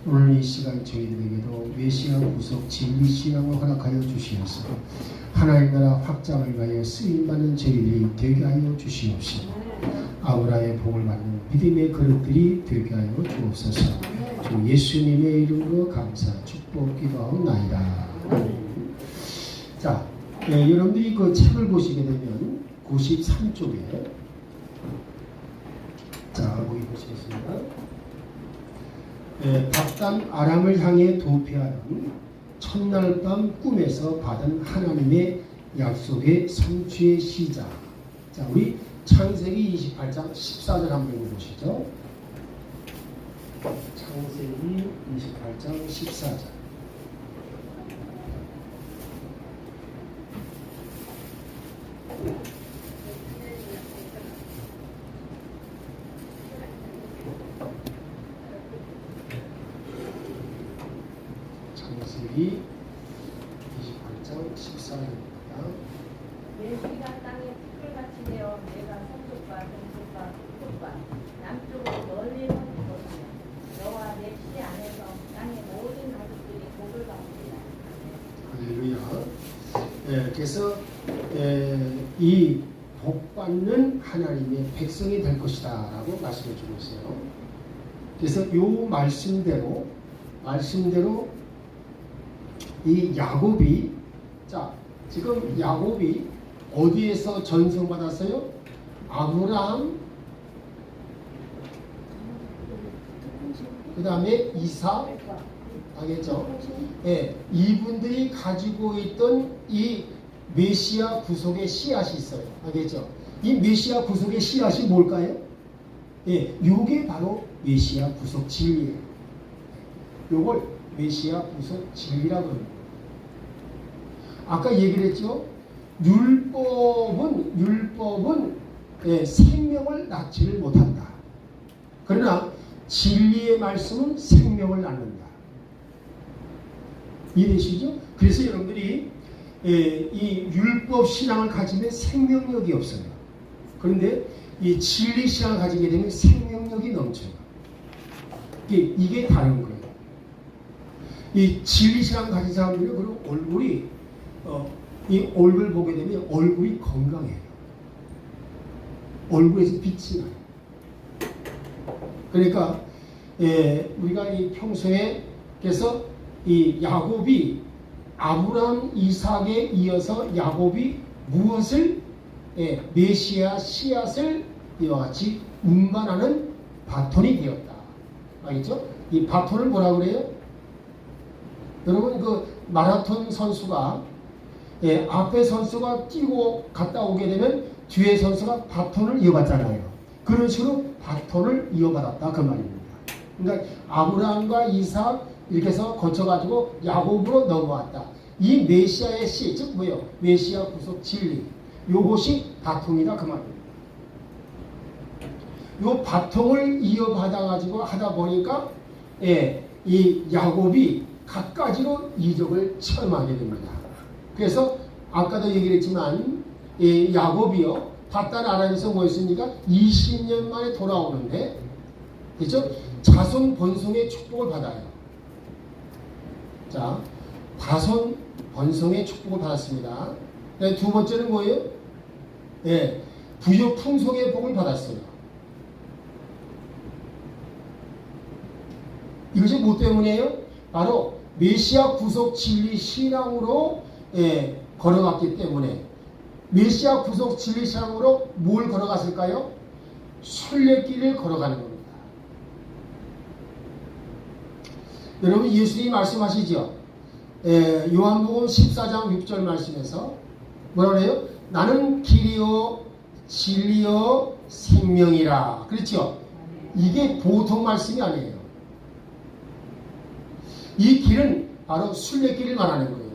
오늘 이 시간 저희들에게도 메시아 구속 진리 신앙을 허락하여 주시옵소서. 하나님 나라 확장을 위하여 쓰임받는 저희들이 되게 하여 주시옵시고, 아브라함의 복을 받는 믿음의 그릇들이 되게 하여 주옵소서. 주 예수님의 이름으로 감사 축복 기도하옵나이다. 자, 여러분들이 그 책을 보시게 되면 93쪽에 자, 거기 보시겠습니다. 박단 아람을 향해 도피하는 첫날 밤 꿈에서 받은 하나님의 약속의 성취의 시작. 자, 우리 창세기 28장 14절 한번 읽어보시죠. 창세기 28장 14절. 창세기 28장 14절입니다. 메시가 땅에 풀같이 되어 내가 서쪽과 동쪽과 북쪽과 남쪽으로 널리 퍼지거든요. 너와 내 씨 안에서 땅의 모든 가족들이 복을 받으리라. 할렐루야. 그래서 이 복받는 하나님의 백성이 될 것이다 라고 말씀해 주고 있어요. 그래서 이 말씀대로 이 야곱이, 자, 지금 야곱이 어디에서 전성받았어요? 아브라함, 그 다음에 이삭, 알겠죠? 이분들이 가지고 있던 이 메시아 구속의 씨앗이 있어요. 알겠죠? 이 메시아 구속의 씨앗이 뭘까요? 요게 바로 메시아 구속 진리예요. 요걸 메시아 구속 진리라고 합니다. 아까 얘기를 했죠? 율법은 생명을 낳지를 못한다. 그러나 진리의 말씀은 생명을 낳는다. 이해되시죠? 그래서 여러분들이 이 율법 신앙을 가지면 생명력이 없어요. 그런데 이 진리 신앙을 가지게 되면 생명력이 넘쳐요. 이게 다른 거예요. 이 진리 신앙을 가진 사람들은 그리고 얼굴이 이 얼굴 보게 되면 얼굴이 건강해요. 얼굴에서 빛이 나요. 그러니까 우리가 이 평소에 그래서 이 야곱이 아브라함, 이삭에 이어서 야곱이 무엇을 메시아 씨앗을 이와 같이 운반하는 바톤이 되었다. 알겠죠? 이 바톤을 뭐라 그래요? 여러분 그 마라톤 선수가 앞에 선수가 뛰고 갔다 오게 되면 뒤에 선수가 바톤을 이어받잖아요. 그런 식으로 바톤을 이어받았다 그 말입니다. 그러니까 아브라함과 이삭 이렇게 해서 거쳐가지고 야곱으로 넘어왔다. 이 메시아의 씨, 즉 뭐예요? 메시아 구속 진리. 요것이 바통이다 그 말입니다. 요 바통을 이어받아가지고 하다 보니까 이 야곱이 갖가지로 이적을 체험하게 됩니다. 그래서 아까도 얘기를 했지만 야곱이요 바단 아람에서 뭐였습니까? 20년 만에 돌아오는데, 그렇죠? 자손 번성의 축복을 받아요. 자, 자손 번성의 축복을 받았습니다. 두 번째는 뭐예요? 부유 풍속의 복을 받았어요. 이것이 뭐 때문이에요? 바로 메시아 구속 진리 신앙으로 걸어갔기 때문에. 메시아 구속 진리 신앙으로 뭘 걸어갔을까요? 순례길을 걸어가는 겁니다. 여러분 예수님이 말씀하시죠? 요한복음 14장 6절 말씀에서 뭐라 그래요? 나는 길이요 진리요 생명이라. 그렇죠? 이게 보통 말씀이 아니에요. 이 길은 바로 순례길을 말하는 거예요.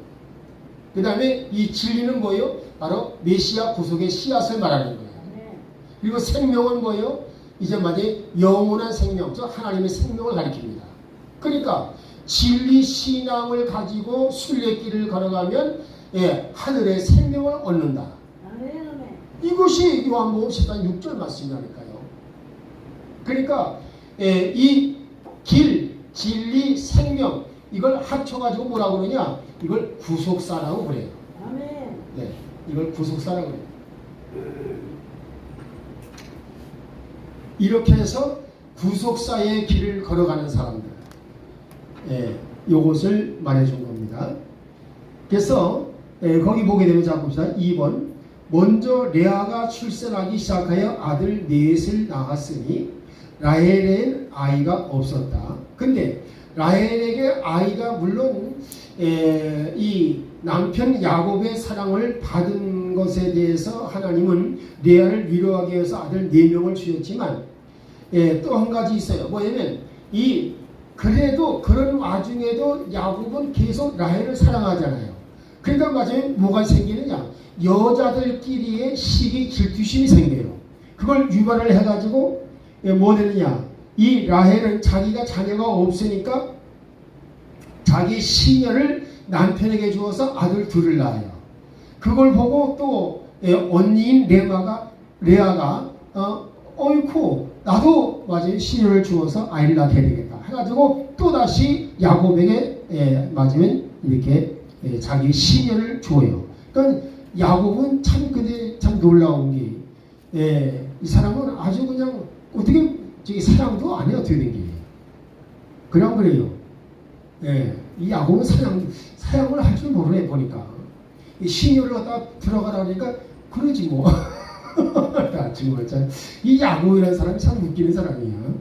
그 다음에 이 진리는 뭐예요? 바로 메시아 구속의 씨앗을 말하는 거예요. 그리고 생명은 뭐예요? 이제 마치 영원한 생명, 즉 하나님의 생명을 가리킵니다. 그러니까 진리 신앙을 가지고 순례길을 걸어가면 하늘의 생명을 얻는다. 이것이 요한복음 14장 6절 말씀이라니까요. 그러니까 이 길, 진리, 생명 이걸 합쳐가지고 뭐라고 그러냐? 이걸 구속사라고 그래요. 아멘. 네, 이걸 구속사라고 그래요. 이렇게 해서 구속사의 길을 걸어가는 사람들, 요것을 말해준 겁니다. 그래서 거기 보게 되면 자 봅시다. 2번 먼저 레아가 출산하기 시작하여 아들 넷을 낳았으니 라헬에는 아이가 없었다. 근데 라헬에게 아이가 물론 이 남편 야곱의 사랑을 받은 것에 대해서 하나님은 레아를 위로하기 위해서 아들 4명을 주셨지만 또 한 가지 있어요. 뭐냐면 그래도 그런 와중에도 야곱은 계속 라헬을 사랑하잖아요. 그러니까 마지막에 뭐가 생기느냐? 여자들끼리의 시기 질투심이 생겨요. 그걸 유발을 해가지고 뭐 되느냐? 이 라헬은 자기가 자녀가 없으니까 자기 시녀를 남편에게 주어서 아들 둘을 낳아요. 그걸 보고 또 언니인 레아가 어이쿠 나도 맞아요 시녀를 주어서 아이를 낳게 되겠다 해가지고 또 다시 야곱에게 맞으면 이렇게 자기 시녀를 주어요. 그러니까 야곱은 참 근데 참 놀라운 게 이 사람은 아주 그냥 어떻게 사랑도 안 해요. 어떻게 된 게 그냥 그래요. 이 야곱은 사랑을 할 줄 모르네 보니까 이 시녀를 갖다 들어가라 그러니까 그러지 뭐. 정말 이 야곱이라는 사람이 참 웃기는 사람이야.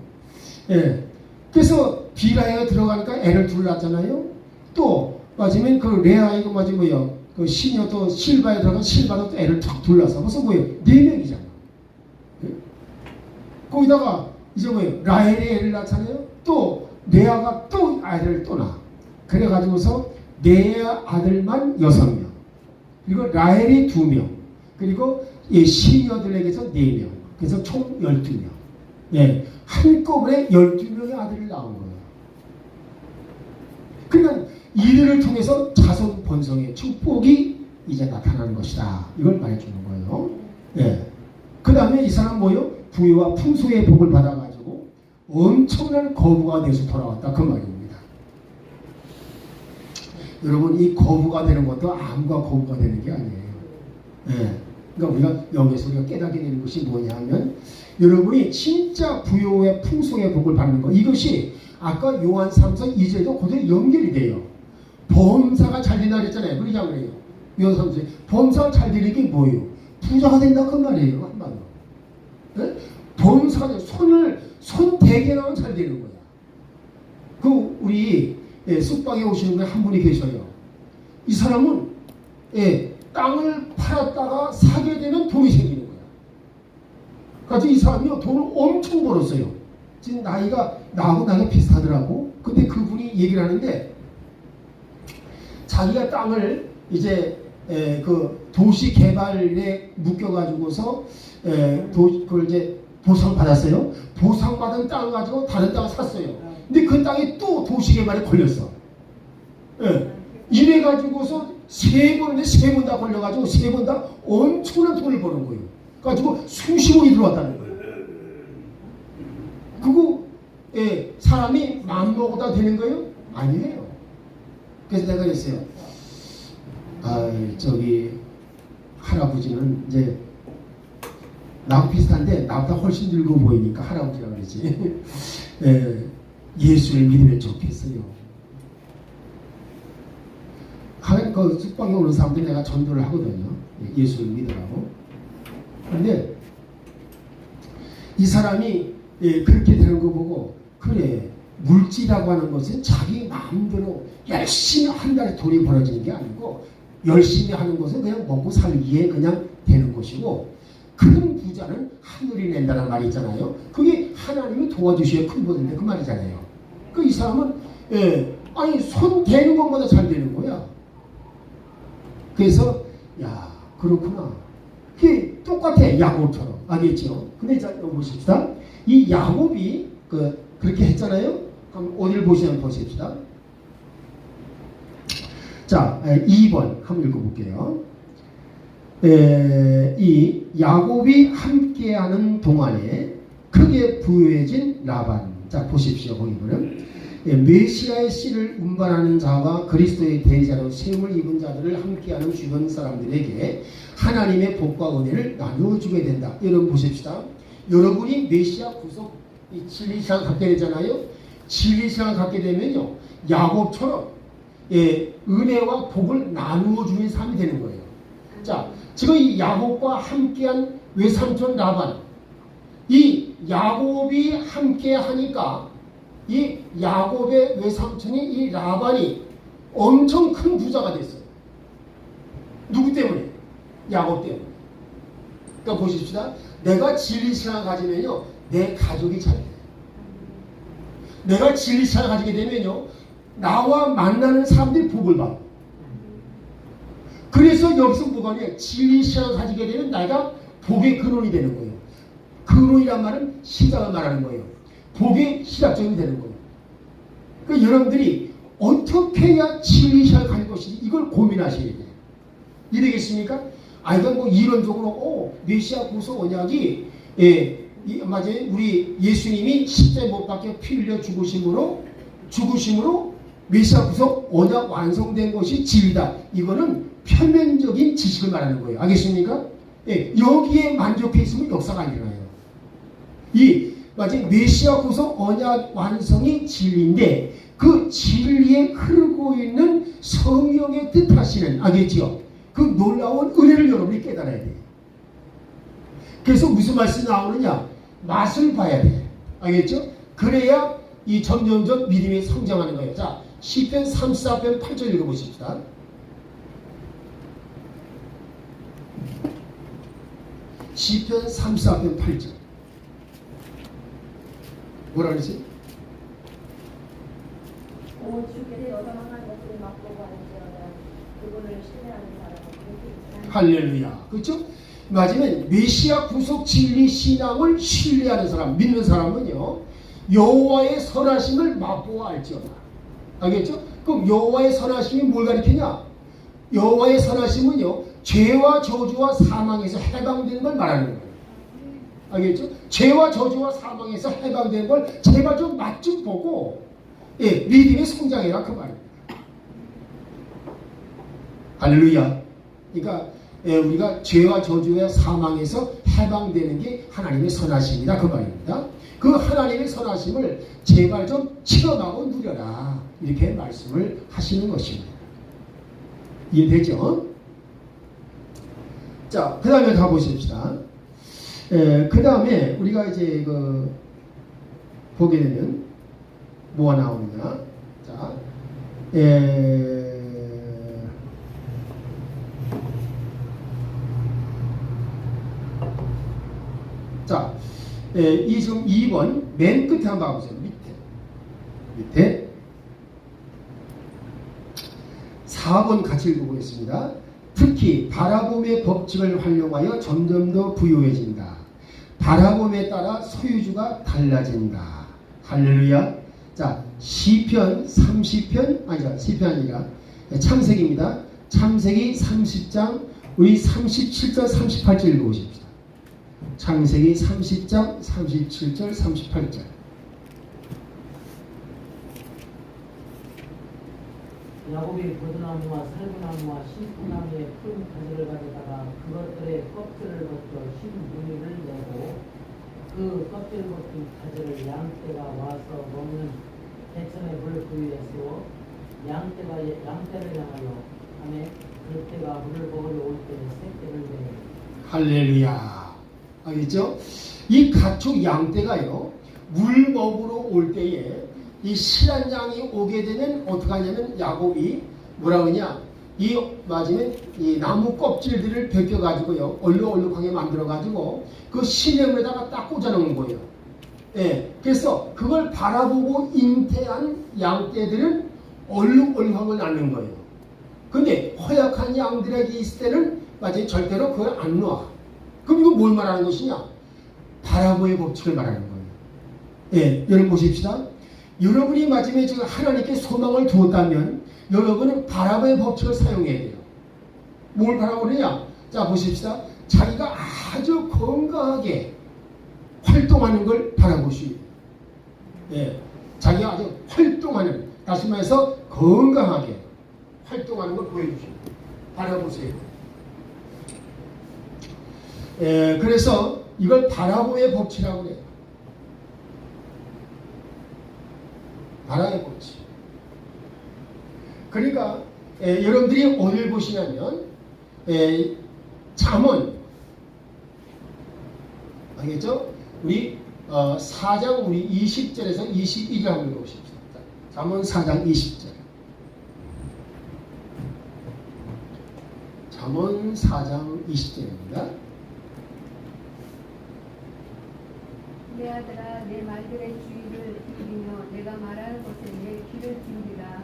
그래서 비라에 들어가니까 애를 둘 낳았잖아요. 또 맞으면 그 레아이고 맞으면 뭐요? 그 시녀 또 실바에 들어간 실바도 또 애를 탁 둘 낳았어. 벌써 뭐예요? 4명이잖아. 거기다가 이제 뭐예요? 라헬이 애를 낳잖아요. 또 레아가 또 아이를 또 낳아. 그래가지고서 레아 아들만 6명. 그리고 라헬이 2명. 그리고 시녀들에게서 4명. 그래서 총 12명. 한꺼번에 12명의 아들을 낳은 거예요. 그러니까 이들을 통해서 자손 번성의 축복이 이제 나타나는 것이다. 이걸 말해주는 거예요. 그 다음에 이 사람 뭐요? 부유와 풍소의 복을 받아가지고 엄청난 거부가 돼서 돌아왔다. 그 말입니다. 여러분 이 거부가 되는 것도 암과 거부가 되는 게 아니에요. 그러니까 여기서 우리가 깨닫게 되는 것이 뭐냐 하면 여러분이 진짜 부요의 풍성의 복을 받는 것 이것이 아까 요한 3서 2절도 그대로 연결이 돼요. 범사가 잘 된다 그랬잖아요. 그러지 않아요? 요한 3서 범사가 잘 되는 게 뭐예요? 부자가 된다 그 말이에요. 한마디로. 범사가 손 대게 나면 잘 되는 거야. 우리 숙박에 오시는 분이 한 분이 계셔요. 이 사람은 땅을 팔았다가 사게 되면 돈이 생기는 거야. 그래서 이 사람이 돈을 엄청 벌었어요. 지금 나하고 나이가 비슷하더라고. 근데 그분이 얘기를 하는데 자기가 땅을 이제 그 도시 개발에 묶여가지고서 그걸 이제 보상 받았어요. 보상 받은 땅을 가지고 다른 땅을 샀어요. 근데 그 땅이 또 도시 개발에 걸렸어. 이래 가지고서 3번 다 걸려가지고 3번 다 엄청난 돈을 버는 거예요. 가지고 수십억이 들어왔다는 거예요. 그거 사람이 마음먹어도 되는 거예요? 아니에요. 그래서 내가 그랬어요. 할아버지는 이제 나하고 비슷한데 나보다 훨씬 늙어 보이니까 할아버지라고 그러지. 예수를 믿으면 좋겠어요. 그 숙박에 오는 사람들 내가 전도를 하거든요. 예수를 믿으라고. 근데 이 사람이 그렇게 되는 거 보고 그래 물질이라고 하는 것은 자기 마음대로 열심히 한 달에 돈이 벌어지는 게 아니고 열심히 하는 것은 그냥 먹고 살기에 그냥 되는 것이고 큰 부자는 하늘이 낸다는 말이 있잖아요. 그게 하나님이 도와주셔야 큰 부자인데 그 말이잖아요. 이 사람은 손 대는 것보다 잘 되는 거야. 그래서 그렇구나. 그게 똑같아 야곱처럼 알겠죠? 근데 자 여기 보십시다. 이 야곱이 그렇게 했잖아요. 그럼 어디를 보십시다. 자 2번 한번 읽어볼게요. 이 야곱이 함께하는 동안에 크게 부유해진 라반. 자 보십시오. 거기 보면 메시아의 씨를 운반하는 자와 그리스도의 대리자로 세움을 입은 자들을 함께하는 주변 사람들에게 하나님의 복과 은혜를 나누어 주게 된다. 여러분 보십시다. 여러분이 메시아 구속 진리 시간을 갖게 되잖아요. 진리 시간을 갖게 되면요, 야곱처럼 은혜와 복을 나누어 주는 삶이 되는 거예요. 자, 지금 이 야곱과 함께한 외삼촌 라반, 이 야곱이 함께 하니까 이 야곱의 외삼촌이 이 라반이 엄청 큰 부자가 됐어요. 누구 때문에? 야곱 때문에. 그러니까 보십시다. 내가 진리 신앙을 가지면요, 내 가족이 잘 돼요. 내가 진리 신앙을 가지게 되면요, 나와 만나는 사람들이 복을 받아. 그래서 여기서 뭐가 냐, 진리 신앙을 가지게 되면 내가 복의 근원이 되는 거예요. 근원이란 말은 시작을 말하는 거예요. 복의 시작점이 되는 거예요. 그러니까 여러분들이 어떻게 해야 진리 신앙을 가질 것인지 이걸 고민하셔야 돼요. 이러겠습니까? 그러니까 뭐 이론적으로 메시아 구속 언약이 맞아요. 우리 예수님이 십자가에 못 박혀 피 흘려 죽으심으로 메시아 구속 언약 완성된 것이 진리다. 이거는 표면적인 지식을 말하는 거예요. 알겠습니까? 여기에 만족해 있으면 역사가 안 일어나요. 맞아요. 메시아 구속 언약 완성이 진리인데 그 진리에 흐르고 있는 성령의 뜻하시는, 알겠죠? 그 놀라운 은혜를 여러분이 깨달아야 돼요. 그래서 무슨 말씀이 나오느냐? 맛을 봐야 돼. 알겠죠? 그래야 이 점점점 믿음이 성장하는 거예요. 자, 시편 34편 8절 읽어보십시다. 시편 34편 8절. 뭐라 그러지? 오 주께서 여상한 것을 맛보고 하시려다 그분을 신뢰하는 사람은 할렐루야. 그렇죠? 맞으면 메시아 구속 진리 신앙을 신뢰하는 사람, 믿는 사람은요, 여호와의 선하심을 맛보아 알지어다. 알겠죠? 그럼 여호와의 선하심이 뭘 가리키냐? 여호와의 선하심은요, 죄와 저주와 사망에서 해방되는 걸 말하는 거예요. 알겠죠? 죄와 저주와 사망에서 해방되는 걸 제발 좀 맛 좀 보고 믿음의 성장해라 그 말입니다. 할렐루야. 그러니까 우리가 죄와 저주와 사망에서 해방되는 게 하나님의 선하심이다 그 말입니다. 그 하나님의 선하심을 제발 좀 체험하고 누려라, 이렇게 말씀을 하시는 것입니다. 이해되죠? 자, 그 다음에 가보십시다. 그 다음에 우리가 이제 보게 되면 뭐가 나오느냐? 자, 자, 이 지금 2번 맨 끝에 한번 봐보세요. 밑에 4번 같이 읽어보겠습니다. 특히 바라봄의 법칙을 활용하여 점점 더 부유해진다. 바라봄에 따라 소유주가 달라진다. 할렐루야. 자, 시편 30편, 아니죠, 시편 아니라 창세기입니다. 창세기 30장 우리 37절 38절 읽어보십시다. 창세기 30장 37절 38절. 야곱이 버드나무와 살구나무와 신포나무의 큰 가지를 가져다가 그것들의 껍질을 벗겨 흰 무늬를 내고 그 껍질 벗긴 가지를 양떼가 와서 먹는 대천의 불 위에 세워 양떼가 양떼를 향하여 하매 그 떼가 물을 먹으려 올 때에 새떼를 내니. 할렐루야. 알겠죠? 이 가축 양떼가요, 물 먹으러 올 때에 이 실한 양이 오게 되면 어떻게 하냐면 야곱이 뭐라 그러냐, 맞으면 이 나무 껍질들을 벗겨가지고요, 얼룩얼룩하게 만들어가지고 그 시냇물에다가 딱 꽂아놓은 거예요. 그래서 그걸 바라보고 잉태한 양떼들은 얼룩얼룩한 걸 낳는 거예요. 근데 허약한 양들에게 있을 때는 맞아요, 절대로 그걸 안 놔. 그럼 이거 뭘 말하는 것이냐? 바라보의 법칙을 말하는 거예요. 여러분 보십시다. 여러분이 마지막에 지금 하나님께 소망을 두었다면 여러분은 바라보의 법칙을 사용해야 돼요. 뭘 바라보느냐? 자, 보십시다. 자기가 아주 건강하게 활동하는 걸 바라보시오. 자기가 아주 활동하는, 다시 말해서 건강하게 활동하는 걸 보여주십니다. 바라보세요. 그래서 이걸 바라보의 법칙이라고 해요. 바라의 법칙. 그러니까 여러분들이 오늘 보시면 잠언, 알겠죠? 우리 4장 우리 20절에서 21절 한번 읽어보십시다. 잠언 4장 20절. 잠언 4장 20절입니다. 내 아들아 내 말들의 주의를 기울이며 내가 말하는 것에 내 귀를 기울이라.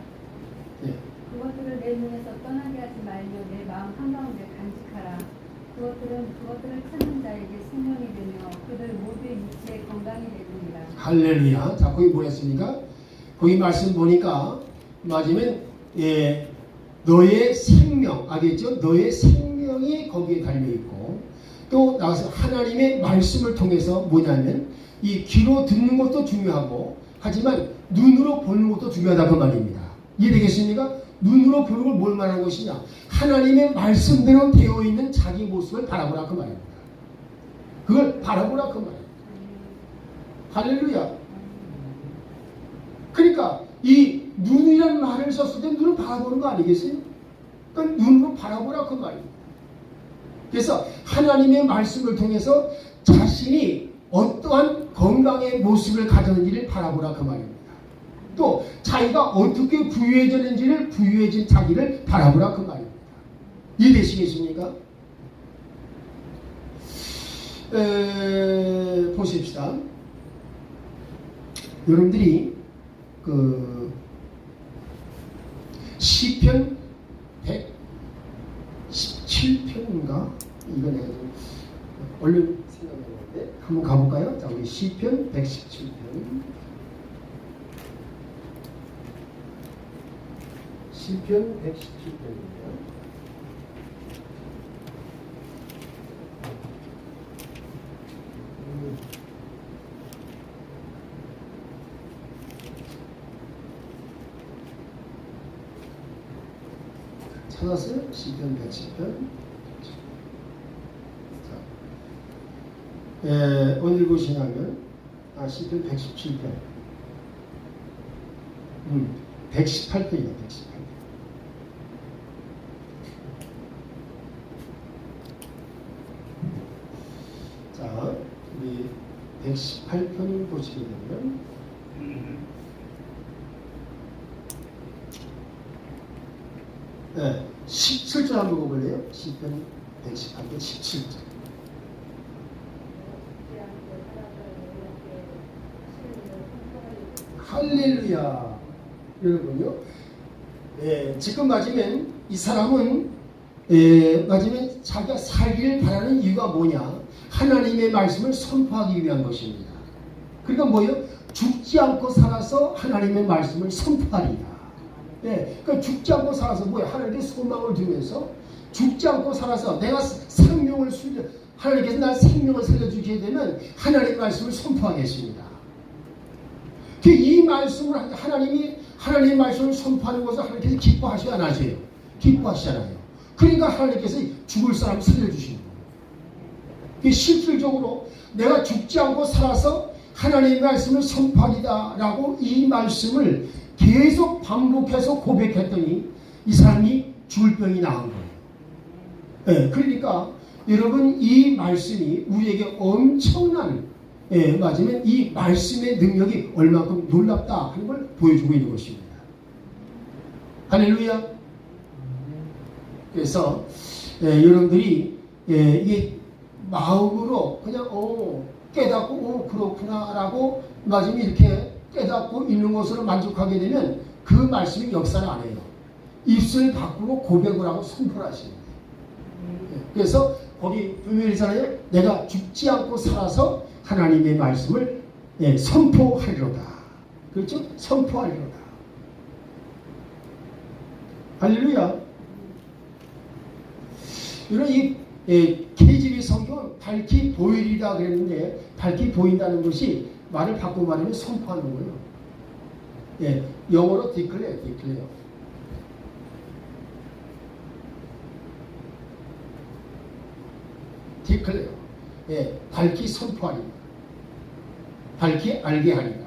네. 그것들을 내 눈에서 떠나게 하지 말며 내 마음 한가운데 간직하라. 그것들을 찾는 자에게 생명이 되며 그들 모두의 육체에 건강이 되느니라. 할렐루야. 자, 거기 뭐였습니까? 거기 말씀 보니까 맞으면 너의 생명, 알겠죠? 너의 생명이 거기에 달려있고, 또 나가서 하나님의 말씀을 통해서 뭐냐면 이 귀로 듣는 것도 중요하고, 하지만 눈으로 보는 것도 중요하다 그 말입니다. 이해되겠습니까? 눈으로 보는 걸 뭘 말하는 것이냐? 하나님의 말씀대로 되어 있는 자기 모습을 바라보라 그 말입니다. 그걸 바라보라 그 말입니다. 할렐루야. 그러니까 이 눈이라는 말을 썼을 때 눈을 바라보는 거 아니겠어요? 그러니까 눈으로 바라보라 그 말입니다. 그래서 하나님의 말씀을 통해서 자신이 어떠한 건강의 모습을 가졌는지를 바라보라 그 말입니다. 또 자기가 어떻게 부유해졌는지를, 부유해진 자기를 바라보라 그 말입니다. 이해되시겠습니까? 보십시다. 여러분들이 그 시편 117편인가? 이거 내가 좀 얼른 생각해보는데 한번 가볼까요? 자, 우리 시편 117편. 시편 117편입니다. 찾았어요? 시편 110편. 자, 오늘 보시면 시편 117편. 118편이요. 118편. 자, 우리 118편 보시게 되면 네, 17절 한번 읽어볼래요? 시편 118편 17절. 할렐루야. 여러분요. 지금 맞으면 이 사람은 맞으면 자기가 살기를 바라는 이유가 뭐냐? 하나님의 말씀을 선포하기 위한 것입니다. 그러니까 뭐예요? 죽지 않고 살아서 하나님의 말씀을 선포하리라. 그러니까 죽지 않고 살아서 뭐예요? 하나님께 소망을 두면서 죽지 않고 살아서 내가 생명을 하나님께서 날 생명을 살려주게 되면 하나님의 말씀을 선포하겠습니다. 이 말씀을 하나님의 말씀을 선포하는 것을 하나님께서 기뻐하시지 않으세요? 기뻐하시잖아요. 그러니까 하나님께서 죽을 사람 살려주시는 거예요. 실질적으로 내가 죽지 않고 살아서 하나님의 말씀을 선포하리다라고 이 말씀을 계속 반복해서 고백했더니 이 사람이 죽을 병이 나은 거예요. 그러니까 여러분 이 말씀이 우리에게 엄청난 맞으면 이 말씀의 능력이 얼마큼 놀랍다 하는 걸 보여주고 있는 것입니다. 할렐루야. 그래서 여러분들이 이게 마음으로 그냥 깨닫고 그렇구나라고 맞으면 이렇게 깨닫고 있는 것으로 만족하게 되면 그 말씀이 역사를 안 해요. 입술 바꾸고 고백을 하고 선포를 하시는 거예요. 그래서 거기 분명히잖아요. 내가 죽지 않고 살아서 하나님의 말씀을 선포하리로다. 그렇죠? 선포하리로다. 할렐루야. 이런 이 KGB 성경은 밝히 보이리라 그랬는데 밝히 보인다는 것이 말을 바꾸고 말하면 선포하는 거예요. 예, 영어로 declare, declare. declare. 예, 밝히 선포하리라. 밝히 알게 하리라.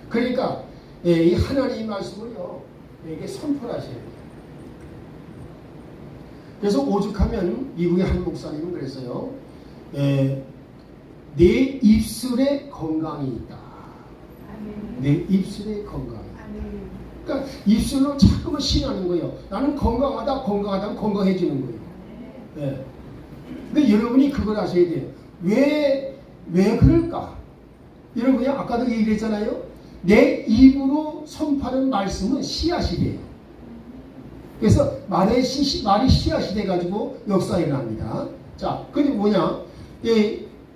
그러니까 예, 이 하나님의 말씀을요, 이게 선포를 하셔야 돼요. 그래서 오죽하면 미국의 한 목사님은 그랬어요. 내 입술에 건강이 있다. 내 입술에 건강이 있다. 그러니까 입술로 자꾸만 신하는 거예요. 나는 건강하다, 건강하다, 건강해지는 거예요. 네. 근데 여러분이 그걸 아셔야 돼요. 왜 그럴까? 여러분이 아까도 얘기를 했잖아요. 내 입으로 선포하는 말씀은 씨앗이 돼요. 그래서 말이 씨앗이 돼가지고 역사가 일어납니다. 자, 그게 뭐냐?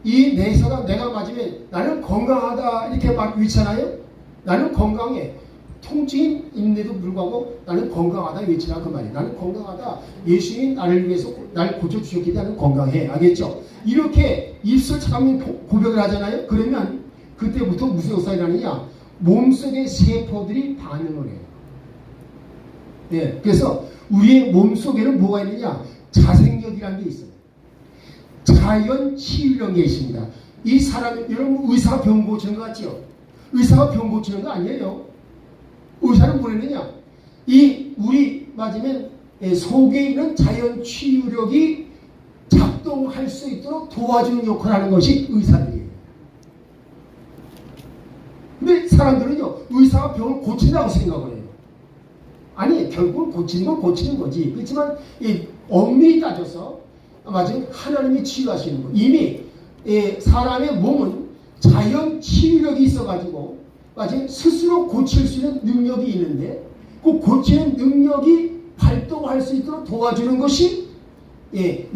이 내사가 내가 맞으면 나는 건강하다 이렇게 막 외치잖아요. 나는 건강해. 통증이 있는데도 불구하고 나는 건강하다 외치라 그 말이에요. 나는 건강하다. 예수님이 나를 위해서 날 고쳐주셨기 때문에 나는 건강해. 알겠죠? 이렇게 입술 참으면 고백을 하잖아요. 그러면 그때부터 무슨 역사가 일어나느냐? 몸속의 세포들이 반응을 해요. 네, 그래서 우리의 몸속에는 뭐가 있느냐? 자생력이라는 게 있어요. 자연 치유력이 있습니다. 이 사람이, 여러분 의사가 병 고치는 거 같죠? 의사가 병 고치는 거 아니에요. 의사는 뭐랬느냐? 우리 맞으면 속에 있는 자연 치유력이 작동할 수 있도록 도와주는 역할을 하는 것이 의사들이에요. 근데 사람들은요, 의사가 병을 고친다고 생각을 해요. 아니, 결국은 고치는 건 고치는 거지. 그렇지만 엄밀히 따져서 맞으면 하나님이 치유하시는 거. 이미 사람의 몸은 자연 치유력이 있어가지고 맞으면 스스로 고칠 수 있는 능력이 있는데 그 고치는 능력이 발동할 수 있도록 도와주는 것이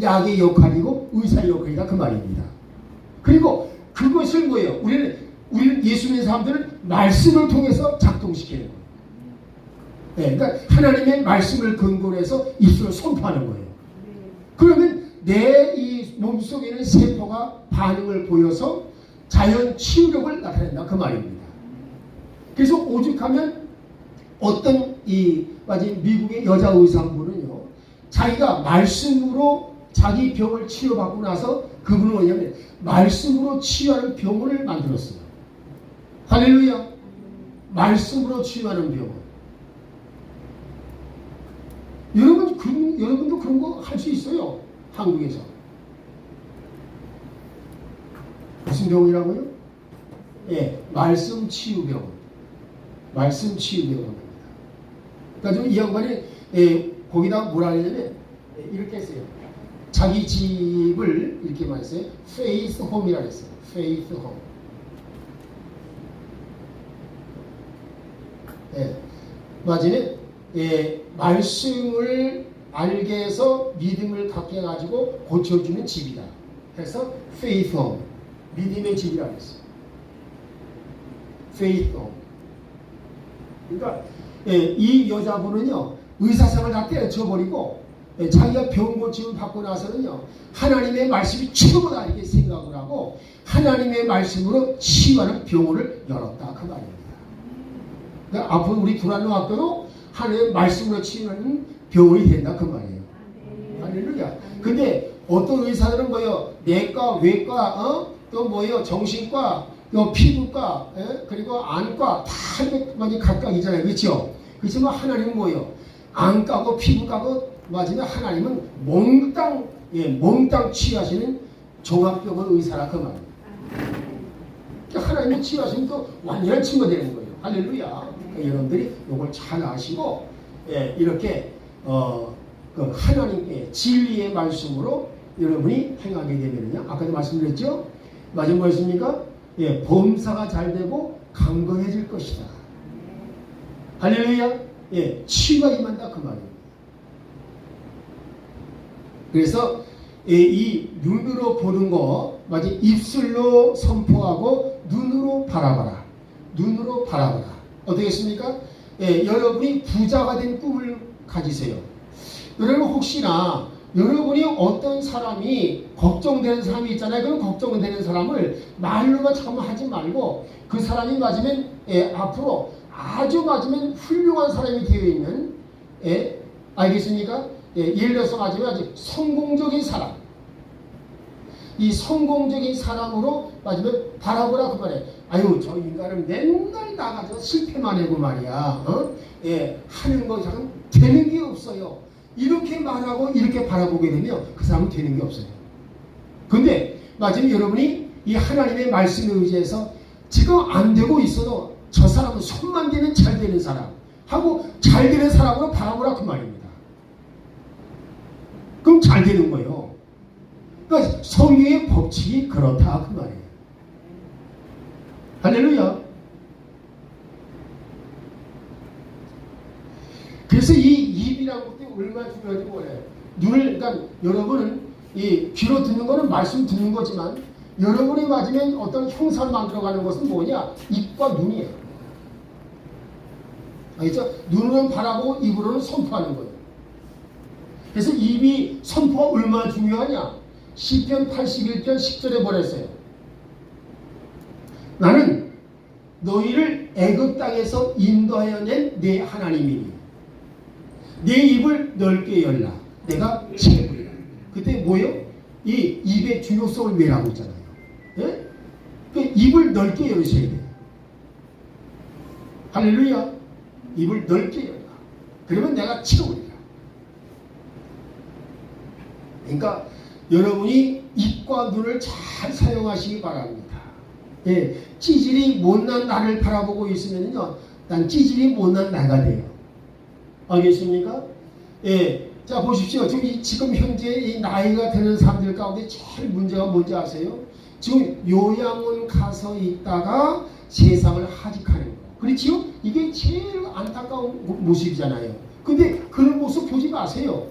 약의 역할이고 의사의 역할이다 그 말입니다. 그리고 그것을 뭐예요? 우리는 예수 믿는 사람들은 말씀을 통해서 작동시키는 거예요. 그러니까 하나님의 말씀을 근거로 해서 입술을 선포하는 거예요. 그러면 내 이 몸속에 있는 세포가 반응을 보여서 자연 치유력을 나타낸다 그 말입니다. 그래서 오죽하면 어떤 미국의 여자 의사 한 분은요, 자기가 말씀으로 자기 병을 치료받고 나서 그분은 뭐냐면 말씀으로 치유하는 병원을 만들었어요. 할렐루야. 말씀으로 치유하는 병원. 여러분도 그런 거 할 수 있어요. 한국에서. 무슨 병원이라고요? 말씀 치유병원. 말씀 치유병원입니다. 그러니까 이 양반이 거기다 뭐라 하냐면 이렇게 했어요. 자기 집을 이렇게 말했어요. 페이스 홈이라고 했어요. 페이스 홈. 맞으면 말씀을 알게 해서 믿음을 갖게 해가지고 고쳐주는 집이다. 그래서 faith home, 믿음의 집이라고 했어요. faith home. 그러니까 이 여자분은요, 의사상을 다 때려쳐버리고 자기가 병 고침을 받고 나서는요, 하나님의 말씀이 최고다 이렇게 생각을 하고 하나님의 말씀으로 치유하는 병원을 열었다 그 말입니다. 그러니까 앞으로 우리 두란노 학교도 하나님의 말씀으로 치유하는 병원이 된다 그 말이에요. 할렐루야. 근데 어떤 의사들은 뭐요? 내과, 외과, 또 뭐요? 정신과, 피부과, 그리고 안과 다 많이 각각이잖아요. 그렇죠? 그렇지만 하나님은 뭐요? 안과고 피부과고 맞으면 하나님은 몽땅 치유하시는 종합병원 의사라 그 말이에요. 그러니까 하나님이 치유하시면 또 완전한 친구가 되는 거예요. 할렐루야. 그러니까 여러분들이 이걸 잘 아시고 이렇게 그 하나님의 진리의 말씀으로 여러분이 행하게 되면요. 아까도 말씀드렸죠? 마지막 뭐였습니까? 범사가 잘 되고 강건해질 것이다. 할렐루야. 치유가 임한다 그 말이에요. 그래서 이 눈으로 보는 거 마치 입술로 선포하고 눈으로 바라봐라. 눈으로 바라봐라. 어떻겠습니까? 여러분이 부자가 된 꿈을 가지세요. 여러분 혹시나 여러분이 어떤 사람이 걱정되는 사람이 있잖아요. 그런 걱정되는 사람을 말로만 참 하지 말고 그 사람이 맞으면 앞으로 아주 맞으면 훌륭한 사람이 되어 있는 알겠습니까? 예를 들어서 맞으면 아주 성공적인 사람, 이 성공적인 사람으로 맞으면 바라보라 그 말이에요. 아유 저 인간은 맨날 나가서 실패만 하고 말이야. 하는 거 참 되는 게 없어요. 이렇게 말하고 이렇게 바라보게 되면 그 사람은 되는 게 없어요. 근데 맞으면 여러분이 이 하나님의 말씀에 의지해서 지금 안 되고 있어도 저 사람은 손만 대면 잘 되는 사람 하고 잘 되는 사람으로 바라보라 그 말입니다. 그럼 잘 되는 거예요. 그러니까 성경의 법칙이 그렇다 그 말이에요. 할렐루야. 그래서 이 입이라는 것도 얼마나 중요한지 몰라요. 그러니까 여러분은 이 귀로 듣는 거는 말씀 듣는 거지만 여러분이 맞으면 어떤 형상을 만들어가는 것은 뭐냐? 입과 눈이에요. 알겠죠? 눈으로는 바라보고 입으로는 선포하는 거예요. 그래서 입이 선포가 얼마나 중요하냐? 시편 81편 10절에 뭐랬어요? 나는 너희를 애굽 땅에서 인도하여 낸 내 하나님이니 내 입을 넓게 열라 내가 채우리라. 그때 뭐예요? 이 입의 중요성을 외라고 있잖아요. 예? 그 입을 넓게 열으셔야 돼요. 할렐루야. 입을 넓게 열라. 그러면 내가 채우리라. 그러니까 여러분이 입과 눈을 잘 사용하시기 바랍니다. 찌질이 못난 나를 바라보고 있으면요, 난 찌질이 못난 나가 돼요. 알겠습니까? 자 보십시오. 지금 현재 이 나이가 드는 사람들 가운데 제일 문제가 뭔지 아세요? 지금 요양원 가서 있다가 세상을 하직하는 거. 그렇지요? 이게 제일 안타까운 모습이잖아요. 근데 그런 모습 보지 마세요.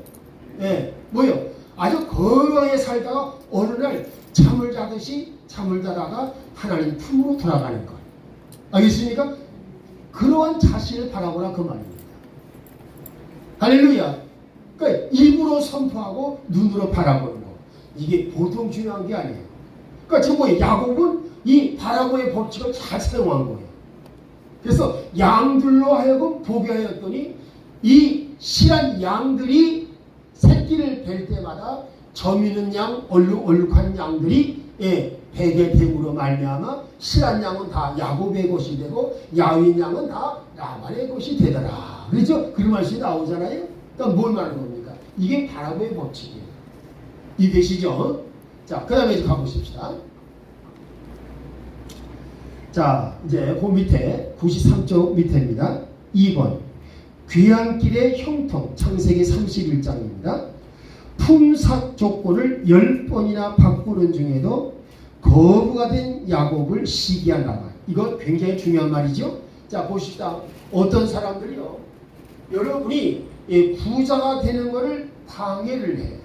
뭐요? 아주 건강하게 살다가 어느 날 잠을 자다가 하나님 품으로 돌아가는 것. 알겠습니까? 그러한 자신을 바라보라 그 말입니다. 할렐루야. 그러니까 입으로 선포하고 눈으로 바라보는 거. 이게 보통 중요한 게 아니에요. 그러니까 지금 뭐예요? 야곱은 이 바라보의 법칙을 잘 사용한 거예요. 그래서 양들로 하여금 보게 하였더니 이 실한 양들이 새끼를 뵐 때마다 점 있는 양, 얼룩한 양들이 베게 됨으로 말미암아 실한 양은 다 야곱의 것이 되고 야윈 양은 다 라반의 것이 되더라. 그렇죠? 그런 말씀이 나오잖아요. 그러니까 뭘 말하는 겁니까? 이게 바라보의 법칙이에요. 이해되시죠? 자, 그 다음에 이제 가보십시다. 자, 이제 그 밑에 93쪽 밑에입니다. 2번 귀환길의 형통 창세기 31장입니다. 품삯 조건을 10번이나 바꾸는 중에도 거부가 된 야곱을 시기한 라반. 이거 굉장히 중요한 말이죠. 자 보십시다. 어떤 사람들이요, 여러분이 부자가 되는 것을 방해를 해요.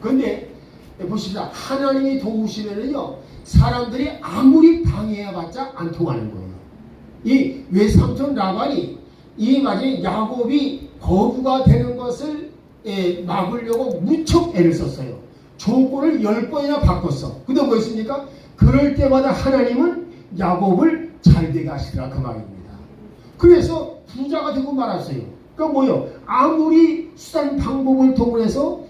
그런데 보십시다. 하나님이 도우시면은요, 사람들이 아무리 방해해봤자 안 통하는 거예요. 이 외삼촌 라반이 이 마지막에 야곱이 거부가 되는 것을 막으려고 무척 애를 썼어요. 조건을 10번이나 바꿨어. 근데 뭐 있습니까? 그럴 때마다 하나님은 야곱을 잘되게 하시더라 그 말입니다. 그래서 부자가 되고 말았어요. 그러니까 뭐요? 아무리 수단 방법을 동원해서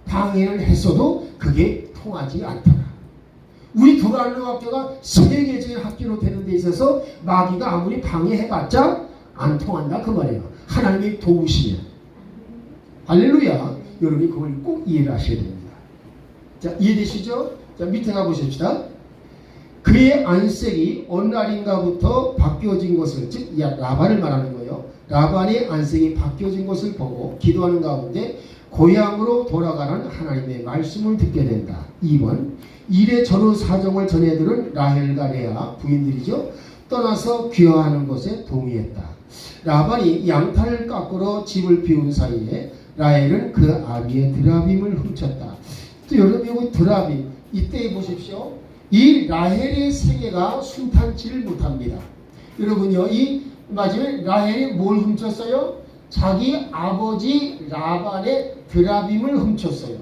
방해를 했어도 그게 통하지 않더라. 우리 도랄로 학교가 세계적인 학교로 되는 데 있어서 마귀가 아무리 방해해봤자 안 통한다 그 말이에요. 하나님이 도우시면. 할렐루야. 여러분이 그걸 꼭 이해를 하셔야 됩니다. 자, 이해되시죠? 자, 밑에 가보십시다. 그의 안색이 어느 날인가부터 바뀌어진 것을, 즉 라반을 말하는 거예요. 라반의 안색이 바뀌어진 것을 보고 기도하는 가운데 고향으로 돌아가는 하나님의 말씀을 듣게 된다. 2번 이래 전후 사정을 전해들은 라헬과 레아 부인들이죠. 떠나서 귀화하는 것에 동의했다. 라반이 양탈을 깎으러 집을 비운 사이에 라헬은 그 아비의 드라빔을 훔쳤다. 또 여러분 여기 드라빔 이때 보십시오. 이 라헬의 세계가 순탄치를 못합니다. 여러분요, 이 마지막에 라헬이 뭘 훔쳤어요? 자기 아버지 라반의 드라빔을 훔쳤어요.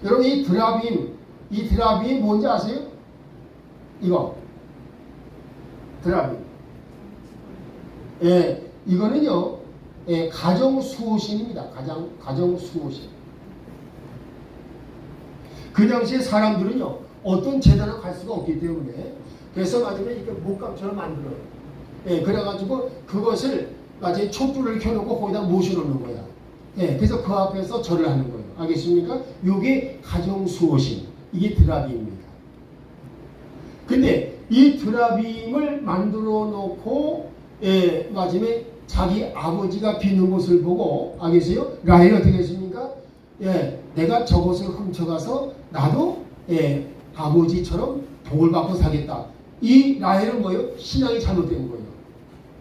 여러분 이 드라빔이 뭔지 아세요? 이거 드라빔. 예, 이거는요, 예, 가정 수호신입니다. 가정 수호신. 그 당시에 사람들은요, 어떤 재단을 갈 수가 없기 때문에, 그래서 마지막에 이렇게 목감처럼 만들어요. 예, 그래가지고 그것을 마치 촛불을 켜놓고 거기다 모셔놓는 거야. 예, 그래서 그 앞에서 절을 하는 거예요. 알겠습니까? 요게 가정 수호신. 이게 드라빔입니다. 근데 이 드라빔을 만들어 놓고, 예, 마침에 자기 아버지가 비는 것을 보고, 알겠어요? 라헬이 어떻게 했습니까? 예, 내가 저것을 훔쳐가서 나도, 예, 아버지처럼 복을 받고 살겠다. 이 라헬은 뭐예요? 신앙이 잘못된 거예요.